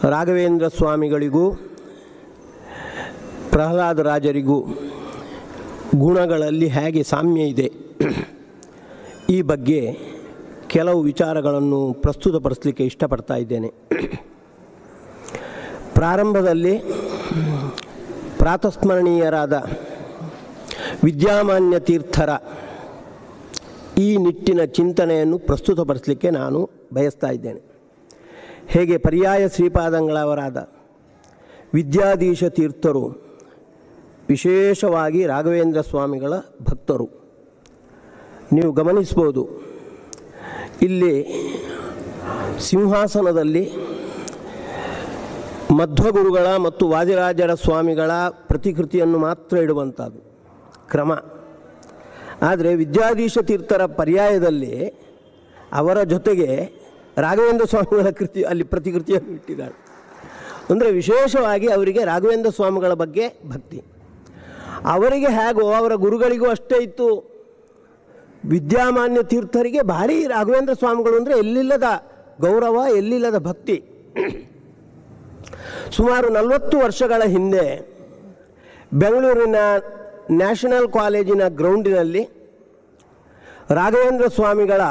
ರಾಘವೇಂದ್ರ ಸ್ವಾಮಿಗಳಿಗೂ ಪ್ರಹ್ಲಾದರಾಜರಿಗೂ ಗುಣಗಳಲ್ಲಿ ಹೇಗೆ ಸಾಮ್ಯ ಇದೆ ಈ ಬಗ್ಗೆ ಕೆಲವು ವಿಚಾರಗಳನ್ನು ಪ್ರಸ್ತುತಪಡಿಸಲಿಕ್ಕೆ ಇಷ್ಟಪಡ್ತಾ ಇದ್ದೇನೆ. ಪ್ರಾರಂಭದಲ್ಲಿ ಪ್ರಾತಸ್ಮರಣೀಯರಾದ ವಿದ್ಯಾಮಾನ್ಯ ತೀರ್ಥರ ಈ ನಿಟ್ಟಿನ ಚಿಂತನೆಯನ್ನು ಪ್ರಸ್ತುತಪಡಿಸಲಿಕ್ಕೆ ನಾನು ಬಯಸ್ತಾ ಇದ್ದೇನೆ. ಹೇಗೆ ಪರ್ಯಾಯ ಶ್ರೀಪಾದಂಗಳವರಾದ ವಿದ್ಯಾಧೀಶ ತೀರ್ಥರು ವಿಶೇಷವಾಗಿ ರಾಘವೇಂದ್ರ ಸ್ವಾಮಿಗಳ ಭಕ್ತರು. ನೀವು ಗಮನಿಸ್ಬೋದು, ಇಲ್ಲಿ ಸಿಂಹಾಸನದಲ್ಲಿ ಮಧ್ವಗುರುಗಳ ಮತ್ತು ವಾದಿರಾಜರ ಸ್ವಾಮಿಗಳ ಪ್ರತಿಕೃತಿಯನ್ನು ಮಾತ್ರ ಇಡುವಂಥದ್ದು ಕ್ರಮ. ಆದರೆ ವಿದ್ಯಾಧೀಶ ತೀರ್ಥರ ಪರ್ಯಾಯದಲ್ಲಿ ಅವರ ಜೊತೆಗೆ ರಾಘವೇಂದ್ರ ಸ್ವಾಮಿಗಳ ಅಲ್ಲಿ ಪ್ರತಿಕೃತಿಯನ್ನು ಇಟ್ಟಿದ್ದಾರೆ. ಅಂದರೆ ವಿಶೇಷವಾಗಿ ಅವರಿಗೆ ರಾಘವೇಂದ್ರ ಸ್ವಾಮಿಗಳ ಬಗ್ಗೆ ಭಕ್ತಿ. ಅವರಿಗೆ ಹೇಗೋ ಅವರ ಗುರುಗಳಿಗೂ ಅಷ್ಟೇ ಇತ್ತು. ವಿದ್ಯಾಮಾನ್ಯ ತೀರ್ಥರಿಗೆ ಭಾರಿ ರಾಘವೇಂದ್ರ ಸ್ವಾಮಿಗಳು ಅಂದರೆ ಎಲ್ಲಿಲ್ಲದ ಗೌರವ, ಎಲ್ಲಿಲ್ಲದ ಭಕ್ತಿ. ಸುಮಾರು 40 ವರ್ಷಗಳ ಹಿಂದೆ ಬೆಂಗಳೂರಿನ ನ್ಯಾಷನಲ್ ಕಾಲೇಜಿನ ಗ್ರೌಂಡಿನಲ್ಲಿ ರಾಘವೇಂದ್ರ ಸ್ವಾಮಿಗಳ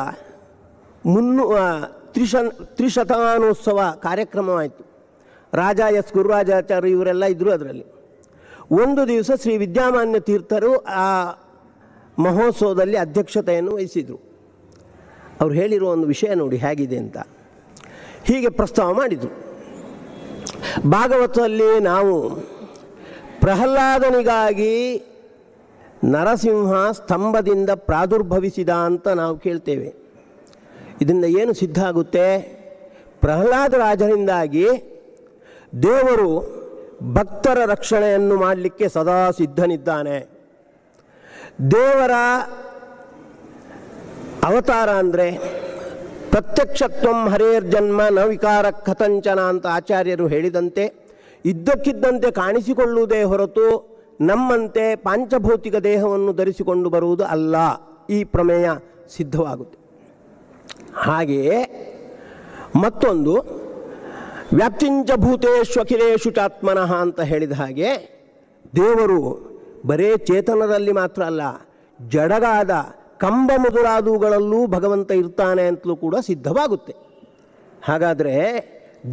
ತ್ರಿಶತಮಾನೋತ್ಸವ ಕಾರ್ಯಕ್ರಮವಾಯಿತು. ರಾಜ ಎಸ್ ಗುರುರಾಜಾಚಾರ್ಯ ಇವರೆಲ್ಲ ಇದ್ದರು. ಅದರಲ್ಲಿ ಒಂದು ದಿವಸ ಶ್ರೀ ವಿದ್ಯಾಮಾನ್ಯ ತೀರ್ಥರು ಆ ಮಹೋತ್ಸವದಲ್ಲಿ ಅಧ್ಯಕ್ಷತೆಯನ್ನು ವಹಿಸಿದರು. ಅವರು ಹೇಳಿರುವ ಒಂದು ವಿಷಯ ನೋಡಿ ಹೇಗಿದೆ ಅಂತ. ಹೀಗೆ ಪ್ರಸ್ತಾವ ಮಾಡಿದರು. ಭಾಗವತದಲ್ಲಿ ನಾವು ಪ್ರಹ್ಲಾದನಿಗಾಗಿ ನರಸಿಂಹ ಸ್ತಂಭದಿಂದ ಪ್ರಾದುರ್ಭವಿಸಿದ ಅಂತ ನಾವು ಕೇಳ್ತೇವೆ. ಇದರಿಂದ ಏನು ಸಿದ್ಧ ಆಗುತ್ತೆ? ಪ್ರಹ್ಲಾದರಾಜರಿಂದಾಗಿ ದೇವರು ಭಕ್ತರ ರಕ್ಷಣೆಯನ್ನು ಮಾಡಲಿಕ್ಕೆ ಸದಾ ಸಿದ್ಧನಿದ್ದಾನೆ. ದೇವರ ಅವತಾರ ಅಂದರೆ ಪ್ರತ್ಯಕ್ಷತ್ವಂ ಹರೇರ್ಜನ್ಮ ನ ವಿಕಾರ ಕಥಂಚನ ಅಂತ ಆಚಾರ್ಯರು ಹೇಳಿದಂತೆ ಇದ್ದಕ್ಕಿದ್ದಂತೆ ಕಾಣಿಸಿಕೊಳ್ಳುವುದೇ ಹೊರತು ನಮ್ಮಂತೆ ಪಾಂಚಭೌತಿಕ ದೇಹವನ್ನು ಧರಿಸಿಕೊಂಡು ಬರುವುದು ಅಲ್ಲ. ಈ ಪ್ರಮೇಯ ಸಿದ್ಧವಾಗುತ್ತೆ. ಹಾಗೆಯೇ ಮತ್ತೊಂದು ವ್ಯಾಪ್ತಿಂಚ ಭೂತೇಶು ಅಖಿಲೇಶು ಚಾತ್ಮನಃ ಅಂತ ಹೇಳಿದ ಹಾಗೆ ದೇವರು ಬರೇ ಚೇತನರಲ್ಲಿ ಮಾತ್ರ ಅಲ್ಲ, ಜಡಗಾದ ಕಂಬ ಮೊದಲಾದವುಗಳಲ್ಲೂ ಭಗವಂತ ಇರ್ತಾನೆ ಅಂತಲೂ ಕೂಡ ಸಿದ್ಧವಾಗುತ್ತೆ. ಹಾಗಾದರೆ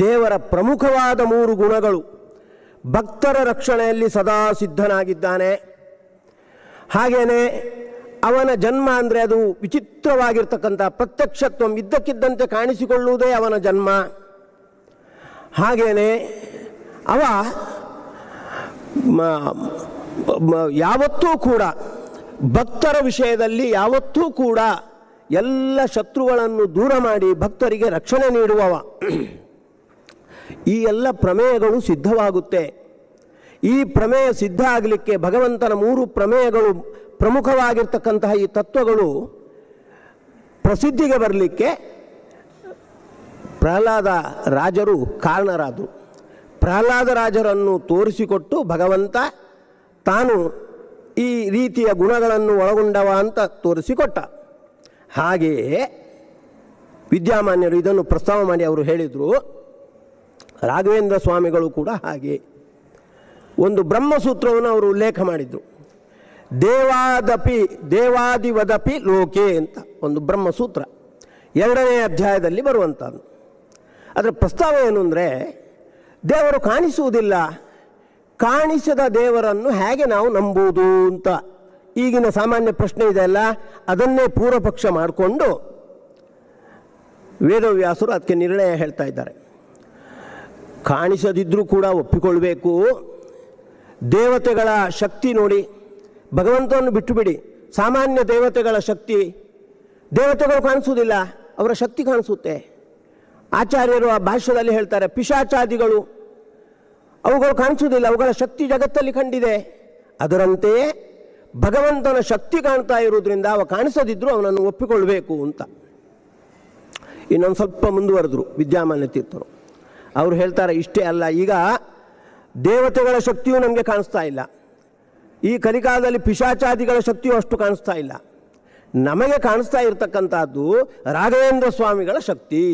ದೇವರ ಪ್ರಮುಖವಾದ 3 ಗುಣಗಳು: ಭಕ್ತರ ರಕ್ಷಣೆಯಲ್ಲಿ ಸದಾ ಸಿದ್ಧನಾಗಿದ್ದಾನೆ. ಹಾಗೆಯೇ ಅವನ ಜನ್ಮ ಅಂದರೆ ಅದು ವಿಚಿತ್ರವಾಗಿರ್ತಕ್ಕಂಥ ಪ್ರತ್ಯಕ್ಷತ್ವ, ಇದ್ದಕ್ಕಿದ್ದಂತೆ ಕಾಣಿಸಿಕೊಳ್ಳುವುದೇ ಅವನ ಜನ್ಮ. ಹಾಗೆಯೇ ಅವ ಯಾವತ್ತೂ ಕೂಡ ಭಕ್ತರ ವಿಷಯದಲ್ಲಿ ಯಾವತ್ತೂ ಕೂಡ ಎಲ್ಲ ಶತ್ರುಗಳನ್ನು ದೂರ ಮಾಡಿ ಭಕ್ತರಿಗೆ ರಕ್ಷಣೆ ನೀಡುವವ. ಈ ಎಲ್ಲ ಪ್ರಮೇಯಗಳು ಸಿದ್ಧವಾಗುತ್ತೆ. ಈ ಪ್ರಮೇಯ ಸಿದ್ಧ ಆಗಲಿಕ್ಕೆ ಭಗವಂತನ 3 ಪ್ರಮೇಯಗಳು ಪ್ರಮುಖವಾಗಿರ್ತಕ್ಕಂತಹ ಈ ತತ್ವಗಳು ಪ್ರಸಿದ್ಧಿಗೆ ಬರಲಿಕ್ಕೆ ಪ್ರಹ್ಲಾದ ರಾಜರು ಕಾರಣರಾದರು. ಪ್ರಹ್ಲಾದ ರಾಜರನ್ನು ತೋರಿಸಿಕೊಟ್ಟು ಭಗವಂತ ತಾನು ಈ ರೀತಿಯ ಗುಣಗಳನ್ನು ಒಳಗೊಂಡವ ಅಂತ ತೋರಿಸಿಕೊಟ್ಟ. ಹಾಗೆಯೇ ವಿದ್ಯಾಮಾನ್ಯರು ಇದನ್ನು ಪ್ರಸ್ತಾವ ಮಾಡಿ ಅವರು ಹೇಳಿದರು, ರಾಘವೇಂದ್ರ ಸ್ವಾಮಿಗಳು ಕೂಡ ಹಾಗೆ ಒಂದು ಬ್ರಹ್ಮಸೂತ್ರವನ್ನು ಅವರು ಉಲ್ಲೇಖ ಮಾಡಿದರು. ದೇವಾದಿವದಪಿ ಲೋಕೆ ಅಂತ ಒಂದು ಬ್ರಹ್ಮಸೂತ್ರ 2ನೇ ಅಧ್ಯಾಯದಲ್ಲಿ ಬರುವಂಥದ್ದು. ಅದರ ಪ್ರಸ್ತಾವ ಏನು ಅಂದರೆ, ದೇವರು ಕಾಣಿಸುವುದಿಲ್ಲ, ಕಾಣಿಸದ ದೇವರನ್ನು ಹೇಗೆ ನಾವು ನಂಬುವುದು ಅಂತ ಈಗಿನ ಸಾಮಾನ್ಯ ಪ್ರಶ್ನೆ ಇದೆಯಲ್ಲ, ಅದನ್ನೇ ಪೂರ್ವಪಕ್ಷ ಮಾಡಿಕೊಂಡು ವೇದವ್ಯಾಸರು ಅದಕ್ಕೆ ನಿರ್ಣಯ ಹೇಳ್ತಾ ಇದ್ದಾರೆ. ಕಾಣಿಸದಿದ್ದರೂ ಕೂಡ ಒಪ್ಪಿಕೊಳ್ಬೇಕು. ದೇವತೆಗಳ ಶಕ್ತಿ ನೋಡಿ, ಭಗವಂತನನ್ನು ಬಿಟ್ಟು ಬಿಡಿ, ಸಾಮಾನ್ಯ ದೇವತೆಗಳ ಶಕ್ತಿ, ದೇವತೆಗಳು ಕಾಣಿಸುವುದಿಲ್ಲ, ಅವರ ಶಕ್ತಿ ಕಾಣಿಸುತ್ತೆ. ಆಚಾರ್ಯರು ಆ ಭಾಷ್ಯದಲ್ಲಿ ಹೇಳ್ತಾರೆ, ಪಿಶಾಚಾದಿಗಳು ಅವುಗಳು ಕಾಣಿಸುವುದಿಲ್ಲ, ಅವುಗಳ ಶಕ್ತಿ ಜಗತ್ತಲ್ಲಿ ಕಂಡಿದೆ. ಅದರಂತೆಯೇ ಭಗವಂತನ ಶಕ್ತಿ ಕಾಣ್ತಾ ಇರುವುದರಿಂದ ಅವ ಕಾಣಿಸದಿದ್ದರೂ ಅವನನ್ನು ಒಪ್ಪಿಕೊಳ್ಬೇಕು ಅಂತ. ಇನ್ನೊಂದು ಸ್ವಲ್ಪ ಮುಂದುವರೆದ್ರು ವಿದ್ಯಾಮಾನ್ಯ ತೀರ್ಥರು. ಅವರು ಹೇಳ್ತಾರೆ, ಇಷ್ಟೇ ಅಲ್ಲ, ಈಗ ದೇವತೆಗಳ ಶಕ್ತಿಯೂ ನಮಗೆ ಕಾಣಿಸ್ತಾ ಇಲ್ಲ, ಈ ಕಲಿಕಾಲದಲ್ಲಿ ಪಿಶಾಚಾದಿಗಳ ಶಕ್ತಿಯೂ ಅಷ್ಟು ಕಾಣಿಸ್ತಾ ಇಲ್ಲ. ನಮಗೆ ಕಾಣಿಸ್ತಾ ಇರತಕ್ಕಂಥದ್ದು ರಾಘವೇಂದ್ರ ಸ್ವಾಮಿಗಳ ಶಕ್ತಿ.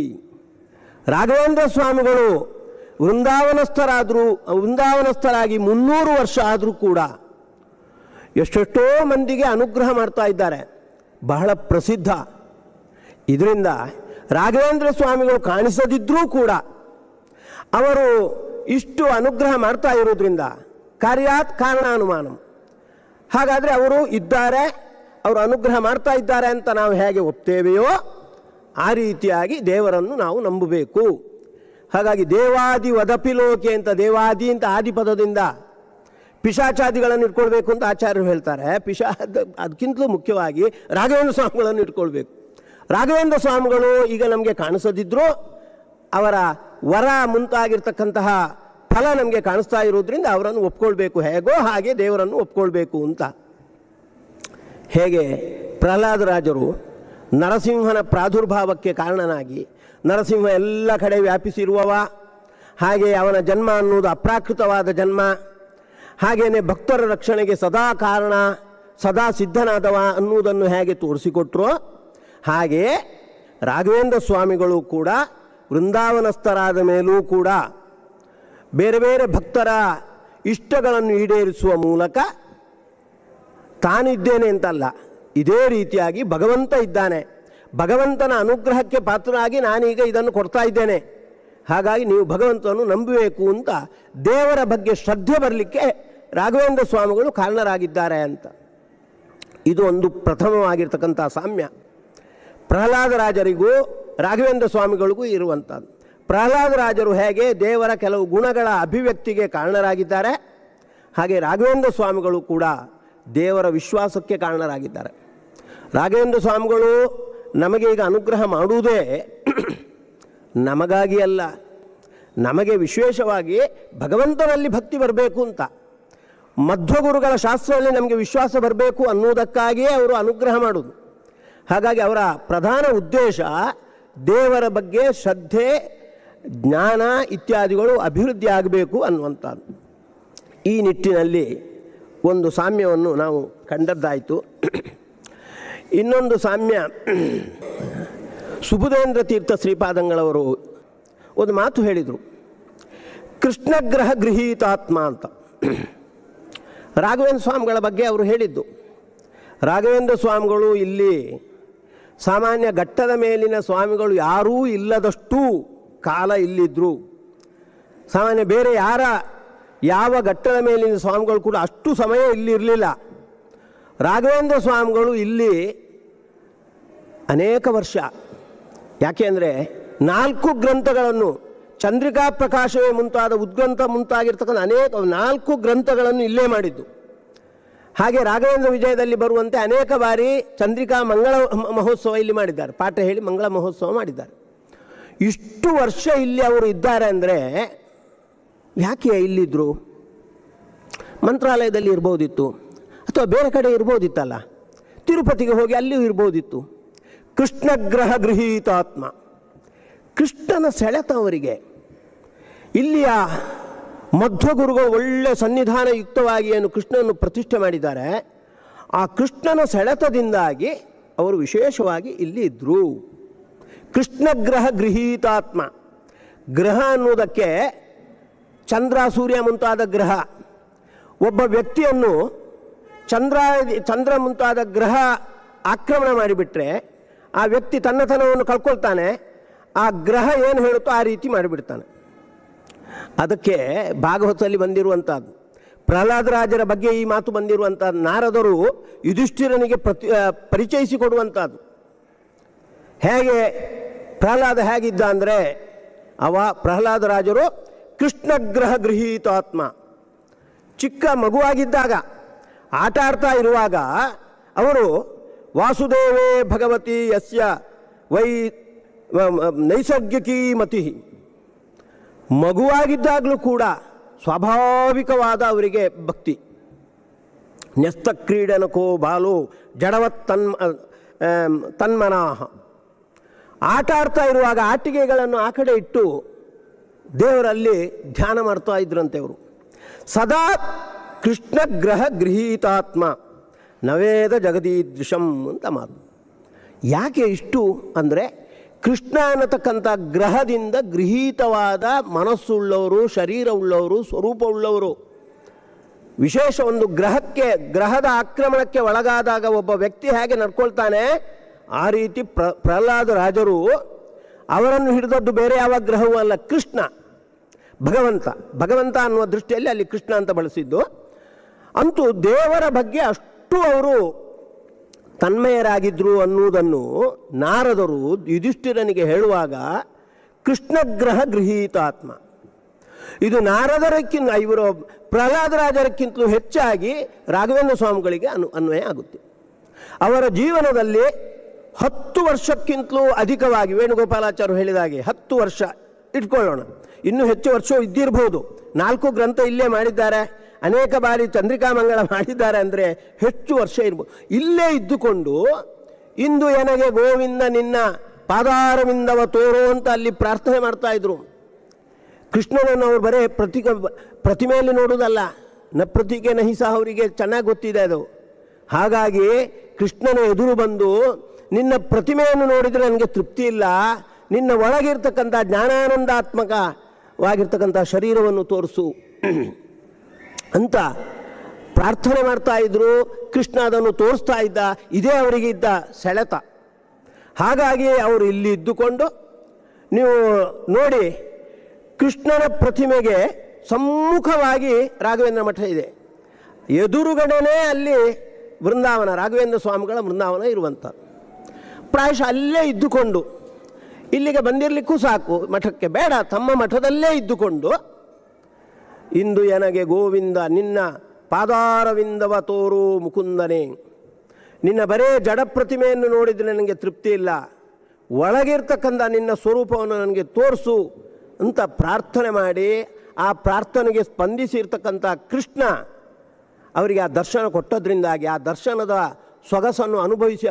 ರಾಘವೇಂದ್ರ ಸ್ವಾಮಿಗಳು ವೃಂದಾವನಸ್ಥರಾಗಿ 300 ವರ್ಷ ಆದರೂ ಕೂಡ ಎಷ್ಟೆಷ್ಟೋ ಮಂದಿಗೆ ಅನುಗ್ರಹ ಮಾಡ್ತಾ ಇದ್ದಾರೆ, ಬಹಳ ಪ್ರಸಿದ್ಧ. ಇದರಿಂದ ರಾಘವೇಂದ್ರ ಸ್ವಾಮಿಗಳು ಕಾಣಿಸದಿದ್ದರೂ ಕೂಡ ಅವರು ಇಷ್ಟು ಅನುಗ್ರಹ ಮಾಡ್ತಾ ಇರೋದ್ರಿಂದ ಕಾರ್ಯಾತ್ ಕಾರಣಾನುಮಾನಂ. ಹಾಗಾದರೆ ಅವರು ಇದ್ದಾರೆ, ಅವರು ಅನುಗ್ರಹ ಮಾಡ್ತಾ ಇದ್ದಾರೆ ಅಂತ ನಾವು ಹೇಗೆ ಒಪ್ತೇವೆಯೋ ಆ ರೀತಿಯಾಗಿ ದೇವರನ್ನು ನಾವು ನಂಬಬೇಕು. ಹಾಗಾಗಿ ದೇವಾದಿ ವದಪಿಲೋಕೆ ಅಂತ, ದೇವಾದಿ ಅಂತ ಆದಿ ಪದದಿಂದ ಪಿಶಾಚಾದಿಗಳನ್ನು ಇಟ್ಕೊಳ್ಬೇಕು ಅಂತ ಆಚಾರ್ಯರು ಹೇಳ್ತಾರೆ. ಅದಕ್ಕಿಂತಲೂ ಮುಖ್ಯವಾಗಿ ರಾಘವೇಂದ್ರ ಸ್ವಾಮಿಗಳನ್ನು ಇಟ್ಕೊಳ್ಬೇಕು. ರಾಘವೇಂದ್ರ ಸ್ವಾಮಿಗಳು ಈಗ ನಮಗೆ ಕಾಣಿಸದಿದ್ದರೂ ಅವರ ವರ ಮುಂತಾಗಿರ್ತಕ್ಕಂತಹ ಫಲ ನಮಗೆ ಕಾಣಿಸ್ತಾ ಇರೋದ್ರಿಂದ ಅವರನ್ನು ಒಪ್ಕೊಳ್ಬೇಕು. ಹೇಗೋ ಹಾಗೆ ದೇವರನ್ನು ಒಪ್ಕೊಳ್ಬೇಕು ಅಂತ. ಹೇಗೆ ಪ್ರಹ್ಲಾದರಾಜರು ನರಸಿಂಹನ ಪ್ರಾದುರ್ಭಾವಕ್ಕೆ ಕಾರಣನಾಗಿ ನರಸಿಂಹ ಎಲ್ಲ ಕಡೆ ವ್ಯಾಪಿಸಿರುವವ, ಹಾಗೆ ಅವನ ಜನ್ಮ ಅನ್ನುವುದು ಅಪ್ರಾಕೃತವಾದ ಜನ್ಮ, ಹಾಗೆಯೇ ಭಕ್ತರ ರಕ್ಷಣೆಗೆ ಸದಾ ಕಾರಣ, ಸದಾ ಸಿದ್ಧನಾದವ ಅನ್ನುವುದನ್ನು ಹೇಗೆ ತೋರಿಸಿಕೊಟ್ರೋ ಹಾಗೆಯೇ ರಾಘವೇಂದ್ರ ಸ್ವಾಮಿಗಳು ಕೂಡ ವೃಂದಾವನಸ್ಥರಾದ ಮೇಲೂ ಕೂಡ ಬೇರೆ ಬೇರೆ ಭಕ್ತರ ಇಷ್ಟಗಳನ್ನು ಈಡೇರಿಸುವ ಮೂಲಕ ತಾನಿದ್ದೇನೆ ಅಂತಲ್ಲ, ಇದೇ ರೀತಿಯಾಗಿ ಭಗವಂತ ಇದ್ದಾನೆ, ಭಗವಂತನ ಅನುಗ್ರಹಕ್ಕೆ ಪಾತ್ರರಾಗಿ ನಾನೀಗ ಇದನ್ನು ಕೊಡ್ತಾ ಇದ್ದೇನೆ, ಹಾಗಾಗಿ ನೀವು ಭಗವಂತನನ್ನು ನಂಬಬೇಕು ಅಂತ ದೇವರ ಬಗ್ಗೆ ಶ್ರದ್ಧೆ ಬರಲಿಕ್ಕೆ ರಾಘವೇಂದ್ರ ಸ್ವಾಮಿಗಳು ಕಾರಣರಾಗಿದ್ದಾರೆ ಅಂತ. ಇದು ಒಂದು ಪ್ರಥಮವಾಗಿರ್ತಕ್ಕಂಥ ಸಾಮ್ಯ ಪ್ರಹ್ಲಾದರಾಜರಿಗೂ ರಾಘವೇಂದ್ರ ಸ್ವಾಮಿಗಳಿಗೂ ಇರುವಂಥದ್ದು. ಪ್ರಹ್ಲಾದರಾಜರು ಹೇಗೆ ದೇವರ ಕೆಲವು ಗುಣಗಳ ಅಭಿವ್ಯಕ್ತಿಗೆ ಕಾರಣರಾಗಿದ್ದಾರೆ, ಹಾಗೆ ರಾಘವೇಂದ್ರ ಸ್ವಾಮಿಗಳು ಕೂಡ ದೇವರ ವಿಶ್ವಾಸಕ್ಕೆ ಕಾರಣರಾಗಿದ್ದಾರೆ. ರಾಘವೇಂದ್ರ ಸ್ವಾಮಿಗಳು ನಮಗೆ ಈಗ ಅನುಗ್ರಹ ಮಾಡುವುದೇ ನಮಗಾಗಿ ಅಲ್ಲ, ನಮಗೆ ವಿಶೇಷವಾಗಿ ಭಗವಂತನಲ್ಲಿ ಭಕ್ತಿ ಬರಬೇಕು ಅಂತ, ಮಧ್ವಗುರುಗಳ ಶಾಸ್ತ್ರದಲ್ಲಿ ನಮಗೆ ವಿಶ್ವಾಸ ಬರಬೇಕು ಅನ್ನುವುದಕ್ಕಾಗಿಯೇ ಅವರು ಅನುಗ್ರಹ ಮಾಡುವುದು. ಹಾಗಾಗಿ ಅವರ ಪ್ರಧಾನ ಉದ್ದೇಶ ದೇವರ ಬಗ್ಗೆ ಶ್ರದ್ಧೆ, ಜ್ಞಾನ ಇತ್ಯಾದಿಗಳು ಅಭಿವೃದ್ಧಿ ಆಗಬೇಕು ಅನ್ನುವಂಥದ್ದು. ಈ ನಿಟ್ಟಿನಲ್ಲಿ ಒಂದು ಸಾಮ್ಯವನ್ನು ನಾವು ಕಂಡದ್ದಾಯಿತು. ಇನ್ನೊಂದು ಸಾಮ್ಯ, ಸುಬುಧೇಂದ್ರ ತೀರ್ಥ ಶ್ರೀಪಾದಂಗಳವರು ಒಂದು ಮಾತು ಹೇಳಿದರು, ಕೃಷ್ಣಗ್ರಹ ಗೃಹೀತಾತ್ಮ ಅಂತ. ರಾಘವೇಂದ್ರ ಸ್ವಾಮಿಗಳ ಬಗ್ಗೆ ಅವರು ಹೇಳಿದ್ದು. ರಾಘವೇಂದ್ರ ಸ್ವಾಮಿಗಳು ಇಲ್ಲಿ ಸಾಮಾನ್ಯ ಘಟ್ಟದ ಮೇಲಿನ ಸ್ವಾಮಿಗಳು ಯಾರೂ ಇಲ್ಲದಷ್ಟು ಕಾಲ ಇಲ್ಲಿದ್ದರು. ಸಾಮಾನ್ಯ ಬೇರೆ ಯಾವ ಘಟ್ಟದ ಮೇಲಿನ ಸ್ವಾಮಿಗಳು ಕೂಡ ಅಷ್ಟು ಸಮಯ ಇಲ್ಲಿರಲಿಲ್ಲ. ರಾಘವೇಂದ್ರ ಸ್ವಾಮಿಗಳು ಇಲ್ಲಿ ಅನೇಕ ವರ್ಷ, ಯಾಕೆಂದರೆ 4 ಗ್ರಂಥಗಳನ್ನು, ಚಂದ್ರಿಕಾ ಪ್ರಕಾಶವೇ ಮುಂತಾದ ಉದ್ಗ್ರಂಥ ಮುಂತಾಗಿರ್ತಕ್ಕಂಥ 4 ಗ್ರಂಥಗಳನ್ನು ಇಲ್ಲೇ ಮಾಡಿದ್ದು. ಹಾಗೆ ರಾಘವೇಂದ್ರ ವಿಜಯದಲ್ಲಿ ಬರುವಂತೆ ಅನೇಕ ಬಾರಿ ಚಂದ್ರಿಕಾ ಮಂಗಳ ಮಹೋತ್ಸವ ಇಲ್ಲಿ ಮಾಡಿದ್ದಾರೆ, ಪಾಠ ಹೇಳಿ ಮಂಗಳ ಮಹೋತ್ಸವ ಮಾಡಿದ್ದಾರೆ. ಇಷ್ಟು ವರ್ಷ ಇಲ್ಲಿ ಅವರು ಇದ್ದಾರೆ ಅಂದರೆ ಯಾಕೆ ಇಲ್ಲಿದ್ದರು? ಮಂತ್ರಾಲಯದಲ್ಲಿ ಇರ್ಬೋದಿತ್ತು, ಅಥವಾ ಬೇರೆ ಕಡೆ ಇರ್ಬೋದಿತ್ತಲ್ಲ, ತಿರುಪತಿಗೆ ಹೋಗಿ ಅಲ್ಲಿಯೂ ಇರ್ಬೋದಿತ್ತು. ಕೃಷ್ಣಗ್ರಹ ಗೃಹೀತಾತ್ಮ, ಕೃಷ್ಣನ ಸೆಳೆತ ಅವರಿಗೆ. ಇಲ್ಲಿಯ ಮಧ್ವಗುರುಗಳು ಒಳ್ಳೆ ಸನ್ನಿಧಾನಯುಕ್ತವಾಗಿ ಏನು ಕೃಷ್ಣನನ್ನು ಪ್ರತಿಷ್ಠೆ ಮಾಡಿದ್ದಾರೆ, ಆ ಕೃಷ್ಣನ ಸೆಳೆತದಿಂದಾಗಿ ಅವರು ವಿಶೇಷವಾಗಿ ಇಲ್ಲಿ ಇದ್ದರು. ಕೃಷ್ಣಗ್ರಹ ಗೃಹೀತಾತ್ಮ, ಗ್ರಹ ಅನ್ನುವುದಕ್ಕೆ ಚಂದ್ರ ಸೂರ್ಯ ಮುಂತಾದ ಗ್ರಹ. ಒಬ್ಬ ವ್ಯಕ್ತಿಯನ್ನು ಚಂದ್ರ ಮುಂತಾದ ಗ್ರಹ ಆಕ್ರಮಣ ಮಾಡಿಬಿಟ್ರೆ ಆ ವ್ಯಕ್ತಿ ತನ್ನತನವನ್ನು ಕಳ್ಕೊಳ್ತಾನೆ, ಆ ಗ್ರಹ ಏನು ಹೇಳುತ್ತೋ ಆ ರೀತಿ ಮಾಡಿಬಿಡ್ತಾನೆ. ಅದಕ್ಕೆ ಭಾಗವತದಲ್ಲಿ ಬಂದಿರುವಂಥದ್ದು, ಪ್ರಹ್ಲಾದರಾಜರ ಬಗ್ಗೆ ಈ ಮಾತು ಬಂದಿರುವಂಥದ್ದು. ನಾರದರು ಯುಧಿಷ್ಠಿರನಿಗೆ ಪರಿಚಯಿಸಿಕೊಡುವಂಥದ್ದು. ಹೇಗೆ ಪ್ರಹ್ಲಾದ ಹೇಗಿದ್ದ ಅಂದರೆ, ಪ್ರಹ್ಲಾದರಾಜರು ಕೃಷ್ಣಗ್ರಹ ಗೃಹೀತಾತ್ಮ. ಚಿಕ್ಕ ಮಗುವಾಗಿದ್ದಾಗ ಆಟ ಆಡ್ತಾ ಇರುವಾಗ ಅವರು ವಾಸುದೇವೇ ಭಗವತಿ ಯಸ್ಯ ವೈ ನೈಸರ್ಗಿಕೀ ಮತಿ, ಮಗುವಾಗಿದ್ದಾಗಲೂ ಕೂಡ ಸ್ವಾಭಾವಿಕವಾದ ಅವರಿಗೆ ಭಕ್ತಿ. ನ್ಯಸ್ತ ಕ್ರೀಡನಕೋ ಬಾಲು ಜಡವತ್ ತನ್ಮನಾಹ. ಆಟ ಆಡ್ತಾ ಇರುವಾಗ ಆಟಿಕೆಗಳನ್ನು ಆ ಕಡೆ ಇಟ್ಟು ದೇವರಲ್ಲಿ ಧ್ಯಾನ ಮಾಡ್ತಾ ಇದ್ರಂತೆ ಅವರು. ಸದಾ ಕೃಷ್ಣಗ್ರಹ ಗೃಹೀತಾತ್ಮ ನವೇದ ಜಗದೀದೃಶಂ ಅಂತ ಮಾತು. ಯಾಕೆ ಇಷ್ಟು ಅಂದರೆ, ಕೃಷ್ಣ ಅನ್ನತಕ್ಕಂಥ ಗ್ರಹದಿಂದ ಗೃಹೀತವಾದ ಮನಸ್ಸುಳ್ಳವರು, ಶರೀರ ಉಳ್ಳವರು, ಸ್ವರೂಪ ಉಳ್ಳವರು. ವಿಶೇಷ ಒಂದು ಗ್ರಹದ ಆಕ್ರಮಣಕ್ಕೆ ಒಳಗಾದಾಗ ಒಬ್ಬ ವ್ಯಕ್ತಿ ಹೇಗೆ ನಡ್ಕೊಳ್ತಾನೆ, ಆ ರೀತಿ ಪ್ರಹ್ಲಾದ ರಾಜರು ಅವರನ್ನು ಹಿಡಿದದ್ದು ಬೇರೆ ಯಾವ ಗ್ರಹವೂ ಅಲ್ಲ, ಕೃಷ್ಣ, ಭಗವಂತ ಅನ್ನುವ ದೃಷ್ಟಿಯಲ್ಲಿ ಅಲ್ಲಿ ಕೃಷ್ಣ ಅಂತ ಬಳಸಿದ್ದು. ಅಂತೂ ದೇವರ ಬಗ್ಗೆ ಅಷ್ಟು ಅವರು ತನ್ಮಯರಾಗಿದ್ದರು ಅನ್ನುವುದನ್ನು ನಾರದರು ಯುಧಿಷ್ಠಿರನಿಗೆ ಹೇಳುವಾಗ ಕೃಷ್ಣಗ್ರಹ ಗೃಹೀತಾತ್ಮ, ಇದು ನಾರದರಕ್ಕಿಂತ ಇವರು ಪ್ರಹ್ಲಾದರಾಜರಕ್ಕಿಂತಲೂ ಹೆಚ್ಚಾಗಿ ರಾಘವೇಂದ್ರ ಸ್ವಾಮಿಗಳಿಗೆ ಅನ್ವಯ ಆಗುತ್ತೆ. ಅವರ ಜೀವನದಲ್ಲಿ 10 ವರ್ಷಕ್ಕಿಂತಲೂ ಅಧಿಕವಾಗಿ, ವೇಣುಗೋಪಾಲಾಚಾರ್ಯರು ಹೇಳಿದಾಗೆ 10 ವರ್ಷ ಇಟ್ಕೊಳ್ಳೋಣ, ಇನ್ನೂ ಹೆಚ್ಚು ವರ್ಷ ಇದ್ದಿರಬಹುದು. 4 ಗ್ರಂಥ ಇಲ್ಲೇ ಮಾಡಿದ್ದಾರೆ, ಅನೇಕ ಬಾರಿ ಚಂದ್ರಿಕಾಮಂಗಳ ಮಾಡಿದ್ದಾರೆ, ಅಂದರೆ ಹೆಚ್ಚು ವರ್ಷ ಇರ್ಬೋದು. ಇಲ್ಲೇ ಇದ್ದುಕೊಂಡು ಇಂದು ನನಗೆ ಗೋವಿಂದ ನಿನ್ನ ಪಾದಾರವಿಂದವ ತೋರೋ ಅಂತ ಅಲ್ಲಿ ಪ್ರಾರ್ಥನೆ ಮಾಡ್ತಾ ಇದ್ರು. ಕೃಷ್ಣನನ್ನು ಅವರು ಬರೇ ಪ್ರತಿಮೆಯಲ್ಲಿ ನೋಡುವುದಲ್ಲ, ನ ಪ್ರತಿಕೆ ನಹಿಸ ಅವರಿಗೆ ಚೆನ್ನಾಗಿ ಗೊತ್ತಿದೆ ಅದು. ಹಾಗಾಗಿ ಕೃಷ್ಣನ ಎದುರು ಬಂದು ನಿನ್ನ ಪ್ರತಿಮೆಯನ್ನು ನೋಡಿದರೆ ನನಗೆ ತೃಪ್ತಿ ಇಲ್ಲ, ನಿನ್ನ ಒಳಗಿರ್ತಕ್ಕಂಥ ಜ್ಞಾನಾನಂದಾತ್ಮಕವಾಗಿರ್ತಕ್ಕಂಥ ಶರೀರವನ್ನು ತೋರಿಸು ಅಂತ ಪ್ರಾರ್ಥನೆ ಮಾಡ್ತಾ ಇದ್ರು. ಕೃಷ್ಣ ಅದನ್ನು ತೋರಿಸ್ತಾ ಇದ್ದ, ಇದೇ ಅವರಿಗೆ ಇದ್ದ ಸೆಳೆತ. ಹಾಗಾಗಿ ಅವರು ಇಲ್ಲಿ ಇದ್ದುಕೊಂಡು, ನೀವು ನೋಡಿ ಕೃಷ್ಣನ ಪ್ರತಿಮೆಗೆ ಸಮ್ಮುಖವಾಗಿ ರಾಘವೇಂದ್ರ ಮಠ ಇದೆ, ಎದುರುಗಡೆನೇ ಅಲ್ಲಿ ವೃಂದಾವನ, ರಾಘವೇಂದ್ರ ಸ್ವಾಮಿಗಳ ವೃಂದಾವನ ಇರುವಂಥ. ಪ್ರಾಯಶಃ ಅಲ್ಲೇ ಇದ್ದುಕೊಂಡು, ಇಲ್ಲಿಗೆ ಬಂದಿರಲಿಕ್ಕೂ ಸಾಕು, ಮಠಕ್ಕೆ ಬೇಡ, ತಮ್ಮ ಮಠದಲ್ಲೇ ಇದ್ದುಕೊಂಡು ಇಂದು ನನಗೆ ಗೋವಿಂದ ನಿನ್ನ ಪಾದಾರವಿಂದವ ತೋರು ಮುಕುಂದನೇ, ನಿನ್ನ ಬರೇ ಜಡ ಪ್ರತಿಮೆಯನ್ನು ನೋಡಿದರೆ ನನಗೆ ತೃಪ್ತಿ ಇಲ್ಲ, ಒಳಗಿರ್ತಕ್ಕಂಥ ನಿನ್ನ ಸ್ವರೂಪವನ್ನು ನನಗೆ ತೋರಿಸು ಅಂತ ಪ್ರಾರ್ಥನೆ ಮಾಡಿ, ಆ ಪ್ರಾರ್ಥನೆಗೆ ಸ್ಪಂದಿಸಿರ್ತಕ್ಕಂಥ ಕೃಷ್ಣ ಅವರಿಗೆ ಆ ದರ್ಶನ ಕೊಟ್ಟದ್ರಿಂದಾಗಿ ಆ ದರ್ಶನದ ಸೊಗಸನ್ನು ಅನುಭವಿಸಿ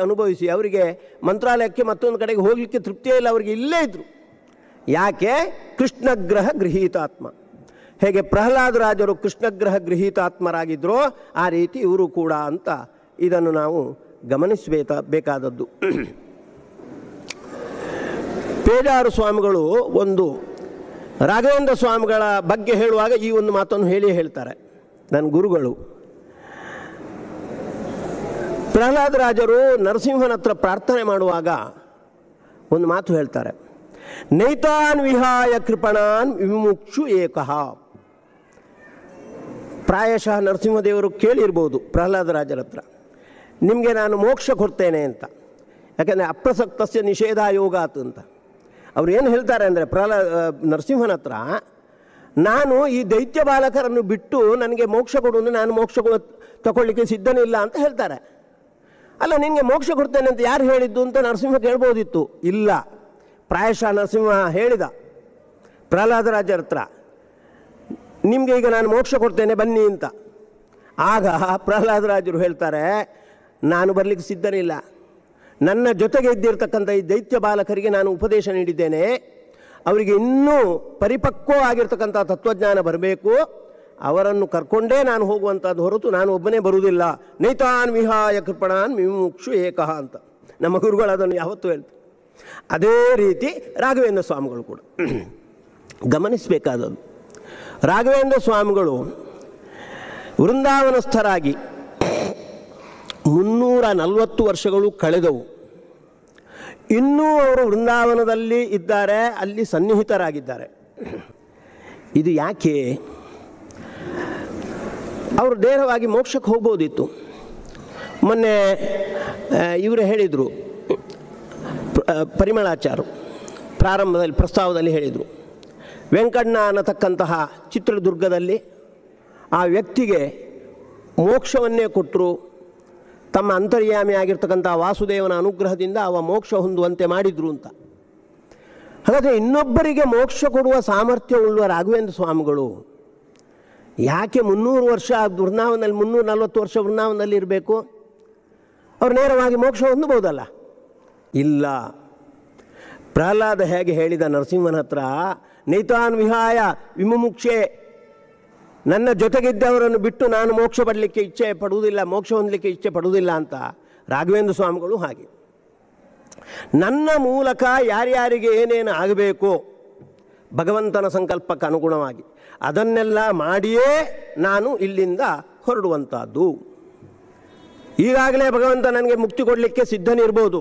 ಅವರಿಗೆ ಮಂತ್ರಾಲಯಕ್ಕೆ ಮತ್ತೊಂದು ಕಡೆಗೆ ಹೋಗಲಿಕ್ಕೆ ತೃಪ್ತಿಯೇ ಇಲ್ಲ, ಅವರಿಗೆ ಇಲ್ಲೇ ಇದ್ದರು. ಯಾಕೆ? ಕೃಷ್ಣಗ್ರಹ ಗೃಹೀತಾತ್ಮ. ಹೇಗೆ ಪ್ರಹ್ಲಾದರಾಜರು ಕೃಷ್ಣಗ್ರಹ ಗೃಹೀತಾತ್ಮರಾಗಿದ್ದರೋ ಆ ರೀತಿ ಇವರು ಕೂಡ ಅಂತ ಇದನ್ನು ನಾವು ಗಮನಿಸಬೇಕಾದದ್ದು. ಪೇಜಾರು ಸ್ವಾಮಿಗಳು ಒಂದು ರಾಘವೇಂದ್ರ ಸ್ವಾಮಿಗಳ ಬಗ್ಗೆ ಹೇಳುವಾಗ ಈ ಒಂದು ಮಾತನ್ನು ಹೇಳ್ತಾರೆ. ನನ್ನ ಗುರುಗಳು ಪ್ರಹ್ಲಾದರಾಜರು ನರಸಿಂಹನ ಹತ್ರ ಪ್ರಾರ್ಥನೆ ಮಾಡುವಾಗ ಒಂದು ಮಾತು ಹೇಳ್ತಾರೆ, ನೈತಾನ್ ವಿಹಾಯ ಕೃಪಣಾನ್ ವಿಮುಕ್ಷು ಏಕಃ. ಪ್ರಾಯಶಃ ನರಸಿಂಹದೇವರು ಕೇಳಿರ್ಬೋದು ಪ್ರಹ್ಲಾದರಾಜರ ಹತ್ರ, ನಿಮಗೆ ನಾನು ಮೋಕ್ಷ ಕೊಡ್ತೇನೆ ಅಂತ. ಯಾಕೆಂದರೆ ಅಪ್ರಸಕ್ತಸ್ಯ ನಿಷೇಧ ಯೋಗಾತ್ ಅಂತ ಅವ್ರು ಏನು ಹೇಳ್ತಾರೆ ಅಂದರೆ, ನರಸಿಂಹನ ಹತ್ರ ನಾನು ಈ ದೈತ್ಯ ಬಾಲಕರನ್ನು ಬಿಟ್ಟು ನನಗೆ ಮೋಕ್ಷ ಕೊಡುವುದು, ನಾನು ಮೋಕ್ಷ ತಗೊಳ್ಳಿಕ್ಕೆ ಸಿದ್ಧನಿಲ್ಲ ಅಂತ ಹೇಳ್ತಾರೆ. ಅಲ್ಲ, ನಿನಗೆ ಮೋಕ್ಷ ಕೊಡ್ತೇನೆ ಅಂತ ಯಾರು ಹೇಳಿದ್ದು ಅಂತ ನರಸಿಂಹ ಕೇಳ್ಬೋದಿತ್ತು. ಇಲ್ಲ, ಪ್ರಾಯಶಃ ನರಸಿಂಹ ಹೇಳಿದ ಪ್ರಹ್ಲಾದರಾಜರ ಹತ್ರ, ನಿಮಗೆ ಈಗ ನಾನು ಮೋಕ್ಷ ಕೊಡ್ತೇನೆ ಬನ್ನಿ ಅಂತ. ಆಗ ಪ್ರಹ್ಲಾದರಾಜರು ಹೇಳ್ತಾರೆ, ನಾನು ಬರಲಿಕ್ಕೆ ಸಿದ್ಧನಿಲ್ಲ, ನನ್ನ ಜೊತೆಗೆ ಇದ್ದಿರ್ತಕ್ಕಂಥ ಈ ದೈತ್ಯ ಬಾಲಕರಿಗೆ ನಾನು ಉಪದೇಶ ನೀಡಿದ್ದೇನೆ, ಅವರಿಗೆ ಇನ್ನೂ ಪರಿಪಕ್ವವಾಗಿರ್ತಕ್ಕಂಥ ತತ್ವಜ್ಞಾನ ಬರಬೇಕು, ಅವರನ್ನು ಕರ್ಕೊಂಡೇ ನಾನು ಹೋಗುವಂಥದ್ದು ಹೊರತು ನಾನು ಒಬ್ಬನೇ ಬರುವುದಿಲ್ಲ. ನೈತಾನ್ ವಿಹಾಯ ಕೃಪಣಾನ್ ವಿಮುಕ್ಷು ಏಕಃ ಅಂತ ನಮ್ಮ ಗುರುಗಳು ಅದನ್ನು ಯಾವತ್ತೂ ಹೇಳ್ತಾರೆ. ಅದೇ ರೀತಿ ರಾಘವೇಂದ್ರ ಸ್ವಾಮಿಗಳು ಕೂಡ ಗಮನಿಸಬೇಕಾದದ್ದು. ರಾಘವೇಂದ್ರ ಸ್ವಾಮಿಗಳು ವೃಂದಾವನಸ್ಥರಾಗಿ 340 ವರ್ಷಗಳು ಕಳೆದವು. ಇನ್ನೂ ಅವರು ವೃಂದಾವನದಲ್ಲಿ ಇದ್ದಾರೆ, ಅಲ್ಲಿ ಸನ್ನಿಹಿತರಾಗಿದ್ದಾರೆ. ಇದು ಯಾಕೆ? ಅವರು ನೇರವಾಗಿ ಮೋಕ್ಷಕ್ಕೆ ಹೋಗ್ಬೋದಿತ್ತು. ಮೊನ್ನೆ ಇವರು ಹೇಳಿದರು, ಪರಿಮಳಾಚಾರ್ಯರು ಪ್ರಾರಂಭದಲ್ಲಿ ಪ್ರಸ್ತಾವದಲ್ಲಿ ಹೇಳಿದರು, ವೆಂಕಣ್ಣ ಅನ್ನತಕ್ಕಂತಹ ಚಿತ್ರದುರ್ಗದಲ್ಲಿ ಆ ವ್ಯಕ್ತಿಗೆ ಮೋಕ್ಷವನ್ನೇ ಕೊಟ್ಟರು, ತಮ್ಮ ಅಂತರ್ಯಾಮಿ ಆಗಿರ್ತಕ್ಕಂಥ ವಾಸುದೇವನ ಅನುಗ್ರಹದಿಂದ ಅವ ಮೋಕ್ಷ ಹೊಂದುವಂತೆ ಮಾಡಿದರು ಅಂತ. ಹಾಗಾದರೆ ಇನ್ನೊಬ್ಬರಿಗೆ ಮೋಕ್ಷ ಕೊಡುವ ಸಾಮರ್ಥ್ಯ ಉಳ್ಳುವ ರಾಘವೇಂದ್ರ ಸ್ವಾಮಿಗಳು ಯಾಕೆ 300 ವರ್ಷ ವೃಂದಾವನದಲ್ಲಿ 340 ವರ್ಷ ವೃಂದಾವನದಲ್ಲಿ ಇರಬೇಕು? ಅವ್ರು ನೇರವಾಗಿ ಮೋಕ್ಷ ಹೊಂದಬಹುದಲ್ಲ? ಇಲ್ಲ. ಪ್ರಹ್ಲಾದ ಹೇಗೆ ಹೇಳಿದ ನರಸಿಂಹನ ಹತ್ರ, ನೈತಾನ್ ವಿಹಾಯ ವಿಮುಕ್ಷೆ, ನನ್ನ ಜೊತೆಗಿದ್ದವರನ್ನು ಬಿಟ್ಟು ನಾನು ಮೋಕ್ಷ ಪಡಲಿಕ್ಕೆ ಇಚ್ಛೆ ಪಡುವುದಿಲ್ಲ, ಮೋಕ್ಷ ಹೊಂದಲಿಕ್ಕೆ ಇಚ್ಛೆ ಪಡುವುದಿಲ್ಲ ಅಂತ ರಾಘವೇಂದ್ರ ಸ್ವಾಮಿಗಳು ಹಾಗೆ. ನನ್ನ ಮೂಲಕ ಯಾರ್ಯಾರಿಗೆ ಏನೇನು ಆಗಬೇಕು ಭಗವಂತನ ಸಂಕಲ್ಪಕ್ಕೆ ಅನುಗುಣವಾಗಿ ಅದನ್ನೆಲ್ಲ ಮಾಡಿಯೇ ನಾನು ಇಲ್ಲಿಂದ ಹೊರಡುವಂಥದ್ದು. ಈಗಾಗಲೇ ಭಗವಂತ ನನಗೆ ಮುಕ್ತಿ ಕೊಡಲಿಕ್ಕೆ ಸಿದ್ಧನಿರ್ಬೋದು,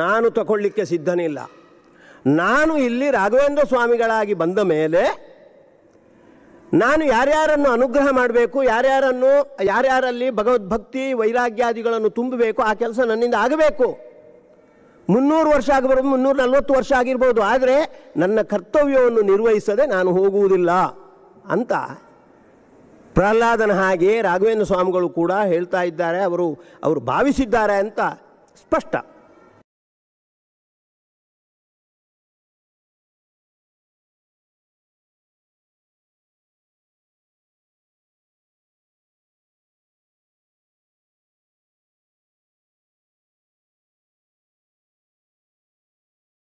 ನಾನು ತಗೊಳ್ಳಿಕ್ಕೆ ಸಿದ್ಧನಿಲ್ಲ. ನಾನು ಇಲ್ಲಿ ರಾಘವೇಂದ್ರ ಸ್ವಾಮಿಗಳಾಗಿ ಬಂದ ಮೇಲೆ ನಾನು ಯಾರ್ಯಾರನ್ನು ಅನುಗ್ರಹ ಮಾಡಬೇಕು, ಯಾರ್ಯಾರಲ್ಲಿ ಭಗವದ್ಭಕ್ತಿ ವೈರಾಗ್ಯಾದಿಗಳನ್ನು ತುಂಬಬೇಕು, ಆ ಕೆಲಸ ನನ್ನಿಂದ ಆಗಬೇಕು. 300 ವರ್ಷ ಆಗಬಾರ್ದು, 340 ವರ್ಷ ಆಗಿರ್ಬೋದು, ಆದರೆ ನನ್ನ ಕರ್ತವ್ಯವನ್ನು ನಿರ್ವಹಿಸದೆ ನಾನು ಹೋಗುವುದಿಲ್ಲ ಅಂತ ಪ್ರಹ್ಲಾದನ ಹಾಗೆ ರಾಘವೇಂದ್ರ ಸ್ವಾಮಿಗಳು ಕೂಡ ಹೇಳ್ತಾ ಇದ್ದಾರೆ. ಅವರು ಭಾವಿಸಿದ್ದಾರೆ ಅಂತ ಸ್ಪಷ್ಟ.